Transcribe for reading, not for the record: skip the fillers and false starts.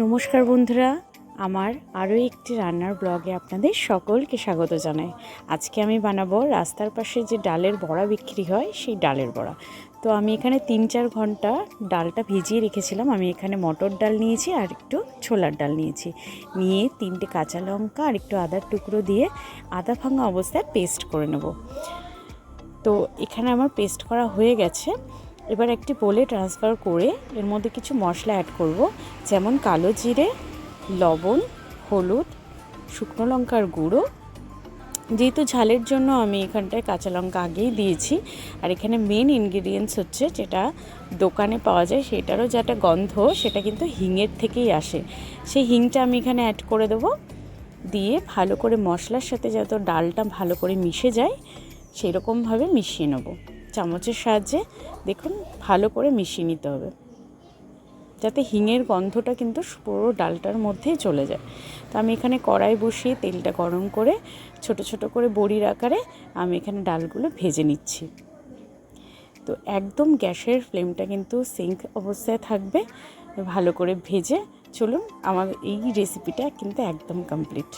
নমস্কার বন্ধুরা, আমার আরও একটি রান্নার ব্লগে আপনাদের সকলকে স্বাগত জানাই। আজকে আমি বানাবো রাস্তার পাশে যে ডালের বড়া বিক্রি হয় সেই ডালের বড়া। তো আমি এখানে 3-4 ঘন্টা ডালটা ভিজিয়ে রেখেছিলাম। আমি এখানে মটর ডাল নিয়েছি আর একটু ছোলার ডাল নিয়েছি, নিয়ে 3টে কাঁচা লঙ্কা আর একটু আদার টুকরো দিয়ে আদা ভাঙা অবস্থায় পেস্ট করে নেব। তো এখানে আমার পেস্ট করা হয়ে গেছে। এবার একটি বোলে ট্রান্সফার করে এর মধ্যে কিছু মশলা অ্যাড করব, যেমন কালো জিরে, লবণ, হলুদ, শুকনো লঙ্কার গুঁড়ো। যেহেতু ঝালের জন্য আমি এখানটায় কাঁচা লঙ্কা আগেই দিয়েছি। আর এখানে মেন ইনগ্রিডিয়েন্টস হচ্ছে যেটা দোকানে পাওয়া যায়, সেটারও যেটা গন্ধ সেটা কিন্তু হিঙের থেকেই আসে। সেই হিংটা আমি এখানে অ্যাড করে দেবো, দিয়ে ভালো করে মশলার সাথে যত ডালটা ভালো করে মিশে যায় সেই রকমভাবে মিশিয়ে নেব। চামচের সাহায্যে দেখুন ভালো করে মিশিয়ে নিতে হবে, যাতে হিঙের গন্ধটা কিন্তু পুরো ডালটার মধ্যেই চলে যায়। তো আমি এখানে কড়াই বসিয়ে তেলটা গরম করে ছোট ছোট করে বড়ির আকারে আমি এখানে ডালগুলো ভেজে নিচ্ছি। তো একদম গ্যাসের ফ্লেমটা কিন্তু সিঙ্ক অবস্থায় থাকবে, ভালো করে ভেজে চলুন। আমার এই রেসিপিটা কিন্তু একদম কমপ্লিট।